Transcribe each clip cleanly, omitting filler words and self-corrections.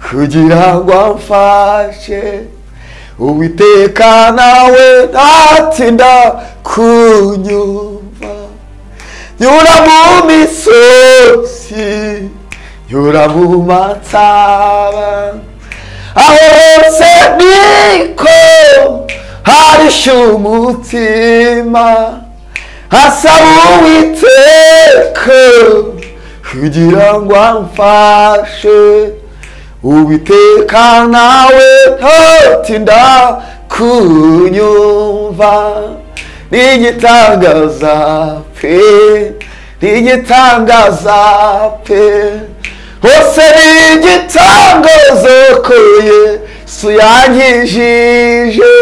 kugira ngo amfashe Uwiteka nawe ntatinda kunyumva nyura mu misozi nyura mu mataba aho hose niko harisha umutima asaba Uwiteka kugira ngo amfashe Uwiteka nawe ntatinda kunyumva n'igitangaza pe n'igitangaza pe hose n'igitangaza ko Yesu yankijije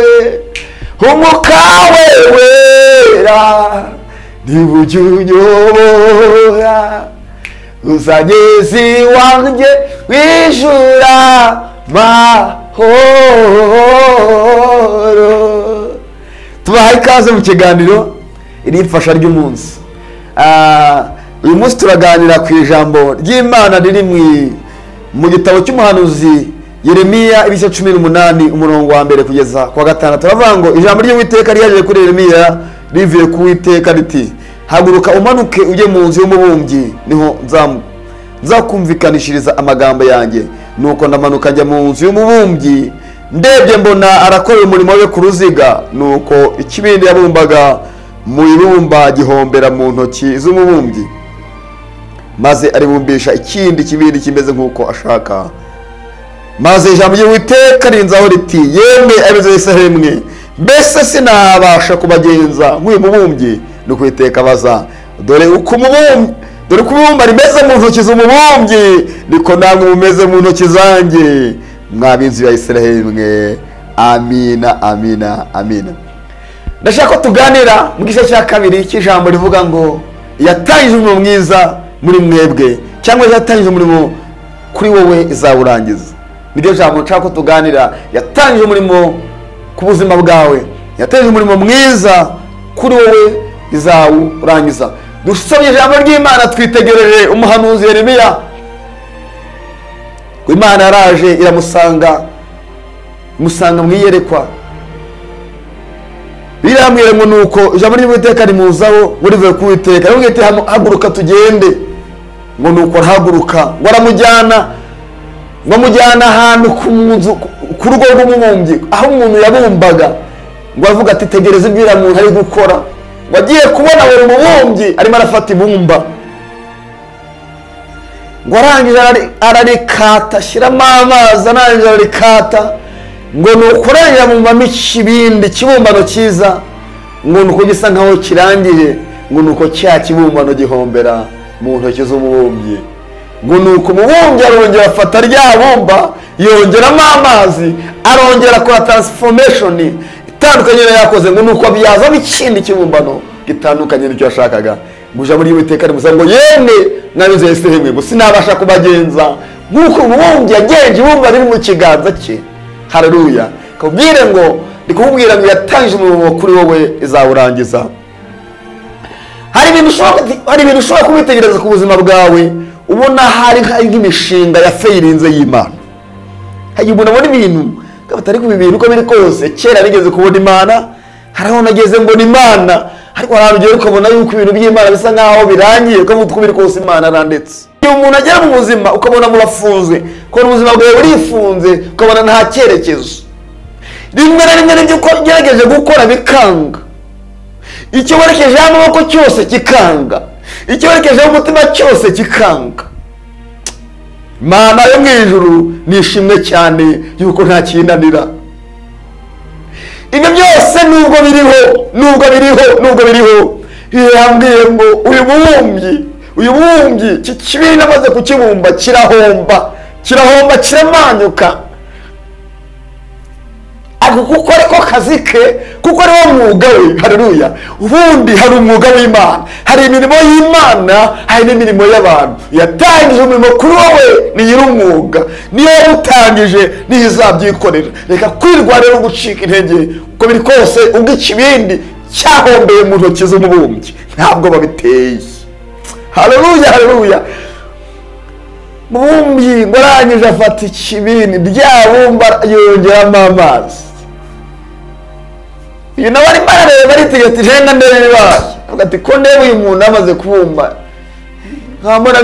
umwuka we wera ntibujye unyobora uzageze iwanjye wijura mahoro. Tubahaye ikaze mu kiganiro irifasha ry'umunsi. Uyu munsi turaganira ku ijambo ry'Imana riri mu gitabo cy'umuhanuzi Yeremiya ibice 18 umurongo wa mbere kugeza kwa 5. Turavuga ngo ijambo ry'Uwiteka ryaje kuri Yeremiya rivuye ku Uwiteka riti haguruka umanuke ujye mu nzu y'umubumbyi niho nzakumvikanishiriza amagambo yanjye. Nuko ndamanuka njya mu nzu y'umubumbyi ndebye mbona arakorera umurimo we ku ruziga. Nuko ikibindi yabumbaga mu ibumba gihombera mu ntoki z'umubumbyi maze aribumbisha ikindi kibindi kimeze nk'uko ashaka. Maze ijambo ry'Uwiteka rinzaho riti yemwe Abisirayeli mbese sinabasha kubagenza nk'uyu mubumbyi? Nuko Uwiteka abaza dore uko ibumba rimeze mu ntoki z'umubumbyi niko namwe mumeze mu ntoki zanjye mwa b'inzu ya Isirayeli mwe. Amina amina amina. Ndashaka ko tuganira mu gice cya kabiri cy'ijambo rivuga ngo yatangije umurimo mwiza muri mwebwe cyangwa yatangije umurimo kuri wowe izawurangiza. Niryo jambo nshaka ko tuganira. Yatangije umurimo ku buzima bwawe, yatangije umurimo mwiza kuri wowe izawurangiza. Dusomye ijambo ry'Imana twitegereje umuhanuzi Yeremiya. Imana yaraje iramusanga mu iyerekwa. Biramwira ngo nuko ijambo ry'Uwiteka rimuzaho rivuye ku Uwiteka. Aramubwira ati haguruka tugende. Ngo nuko arahaguruka ngo aramujyana ahantu ku rugo rw'umubumbyi aho umuntu yabumbaga. Ngo avuga ati tegereza ibyo muntu ari gukora. Wagiye kubona buri mubumbyi arimo arafata ibumba. Ngo arangije ararikata ashyiramo amazi arangije ararikata. Ngo nukurangije mu ikibindi kibumbano cyiza. Ngo nuko gisa nkaho kirangije. Ngo nuko cya kibumbano gihombera mu ntoki z'umubumbyi. Ngo nuko umubumbyi arongera afata rya bumba yongeramo amazi arongera akora transformation itandukanye na yakoze. Ngo nuko abyazamo ikindi kibumbano gitandukanye n'icyo yashakaga. Ngo ijambo ry'Uwiteka rimuza ngo yemwe mwabize Isirayeli ngo sinabasha kubagenza nk'uko umubumbyi yagenje ibumba riri mu kiganza cye. Haleluya. Kubwire ngo ndikubwira ngo yatangije umurimo kuri wowe izawurangiza. Hari ibintu ushobora kubitegereza ku buzima bwawe ubona hari nk'imishinga ya failinze y'Imana. Hari umuntu abona ibintu batari ku bintu uko biri kose kera bigeze kubona Imana, haraho nageze mbona Imana, ariko harabyo ukabona yuko ibintu by'Imana bisa nkaho birangiye ukavuga uko biri kose Imana arandetse. Iyo umuntu agera mu buzima ukabona murafunze, ko ubuzima bwawe burifunze ukabona nta cyerekezo. Rimwe na rimwe n'ibyo ugerageje gukora bikanga. Icyo werekeje amaboko cyose kikanga. Icyo werekeje umutima cyose kikanga. Imana yo mu ijuru nishimwe cyane yuko nta kinanira. Ibyo byose nubwo biriho yambwiye ngo uyu mubumbyi kibindi amaze kukibumba kirahomba kiramanyuka. Kuko ariko kazi ke, kuko ari wo mwuga we. Haleluya. Ubundi hari umwuga w'Imana, hari imirimo y'Imana, hari n'imirimo y'abantu. Yatangije umurimo kuri wowe ni nyir'umwuga, niyo yawutangije niyo izabyikorera. Reka kwirwa rero gucika intege uko biri kose. Ubwo ikibindi cyahombeye mu ntoki z'umubumbyi ntabwo babiteye. Haleluya haleluya. mubumbyi ngo arangije afata ikibini rya bumba yongeramo amazi. Uyu nawe arimo arareba aritegeka jenga ndebe baje avuga ati ko ndebe uyu muntu amaze kubumba nkambona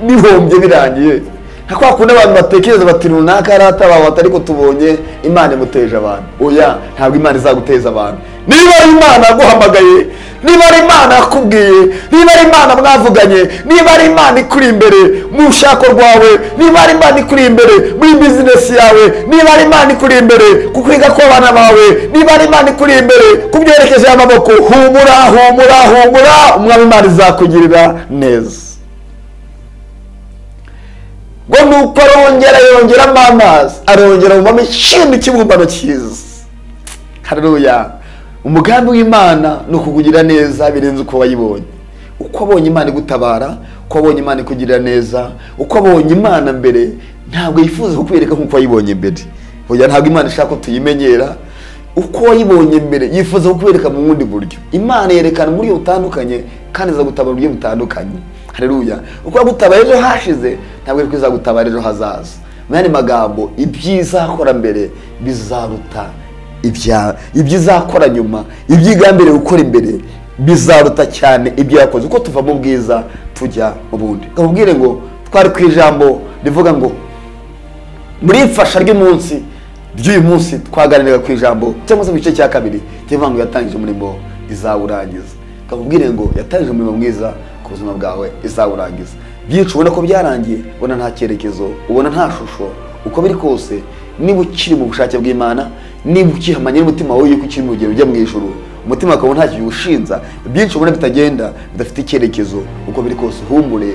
bihombye birangiye. Hakwa kundi abantu batekereza bati runaka aratabaho atari ko tubonye Imana imuteje abantu. Oya, ntabwo Imana izaguteza abantu. Niba ari Imana aguhamagaye, niba ari Imana yakubwiye, niba ari Imana mwavuganye, niba ari Imana ikuri imbere mu bushako rwawe, niba ari Imana ikuri imbere muri business yawe, niba ari Imana ikuri imbere ku kwiga kw'abana bawe, niba ari Imana ikuri imbere ku byerekezo y'amaboko, humura humura humura, umwami Imana izakugirira neza. Ngo nuko yongeramo amazi, arongera mu ikindi kibumbano cyiza. Haleluya. Umugambi w'Imana ni ukukugira neza birenze uko wayibonye. Uko abonye Imana igutabara, uko abonye Imana ikugirira neza, uko abonye Imana mbere, ntabwo yifuza kukwereka nk'uko wayibonye mbere. Oya, ntabwo Imana ishaka ko tuyimenyera. Uko wayibonye mbere yifuza kukwereka mu bundi buryo. Imana yerekana muri butandukanye kandi izagutabara mu buryo butandukanye. Haleluya. Uko yagutabara ejo hashize ntabwo ari kwizagutabara ejo hazaza. Mu yandi magambo, ibyiza akora mbere bizaruta ibyizakora nyuma, ibyigambire gukora imbere bizaruta cyane ibyo yakoze. Uko tuva mu bwiza tujya mu bundi. Nkubwire ngo twari ku ijambo rivuga ngo muri ifasha ry'umunsi ry'uyu munsi twaganiraga ku ijambo cyangwa se mu gice cya kabiri kivuga ngo yatangije umurimo izawurangiza. Nkubwire ngo yatangije umurimo mwiza ku buzima bwawe izawurangiza. Byinshi ubona ko byarangiye, ubona nta cyerekezo, ubona nta shusho, uko biri kose niba ukiri mu bushake bw'Imana, niba ukihamanye n'umutima wawe yuko ukiri mu rugendo ujya mu ijuru, umutima wawe nta kintu ushinza, byinshi ubona bitagenda bidafite icyerekezo, uko biri kose humure,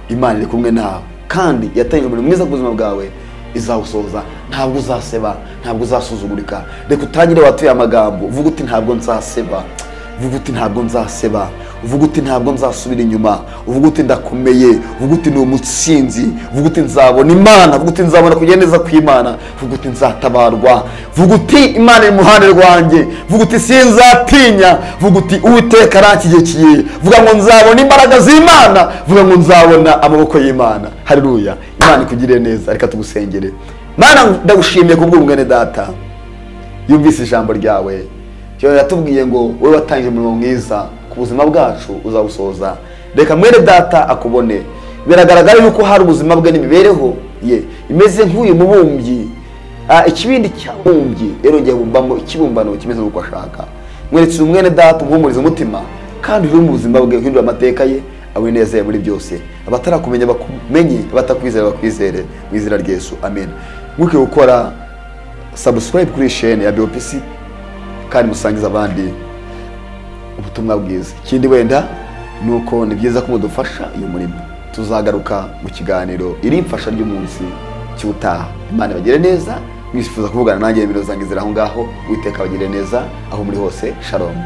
Imana iri kumwe nawe kandi yatangije umurimo mwiza ku buzima bwawe izawusoza. Ntabwo uzaseba, ntabwo uzasuzugurika. Reka utangire watuye amagambo, uvuga uti ntabwo nzaseba, uvuga uti ntabwo nzaseba, uvuga uti ntabwo nzasubira inyuma, uvuga uti ndakomeye, uvuga uti ni umutsinzi, uvuga uti nzabona Imana, uvuga uti nzabona kugenda neza kw'Imana, uvuga uti nzatabarwa, uvuga uti Imana iri mu ruhande rwanjye, uvuga uti sinzatinya, uvuga uti Uwiteka aranshyigikiye, uvuga ngo nzabona imbaraga z'Imana, uvuga ngo nzabona amaboko y'Imana. Haleluya. Imana ikugirire neza. Reka tugusengere. Mana, ndagushimiye kubw'ubungane data yumvise ijambo ryawe. Cyo yatubwiye ngo wowe watangije umurimo mwiza ku buzima bwacu uzawusoza. Reka mwene data akubone. Biragaragara yuko hari ubuzima bwe n'imibereho ye imeze nk'uyu mubumbyi, ikibindi cya bumbyi rero ngiye bumbamo ikibumbano kimeze nk'uko ashaka. Mweretse umwene data umuhumuriza umutima kandi uri mu buzima bwe uhindura amateka ye, awe neza muri byose. Abatarakumenya bakumenye, abatakwizera bakwizere mu izina rya Yesu. Amen. Mwibuke gukora subscribe kuri chaîne ya BOPC kandi musangiza abandi ubutumwa bwiza. Ikindi wenda nuko ni byiza ko mudufasha uyu murimo. Tuzagaruka mu kiganiro iri mfasha ry'umunsi cy'utaha. Imana bagire neza. Mwifuza kuvugana nanjye nimero zanjye ziri aho ngaho. Uwiteka bagire neza aho muri hose. Shalom.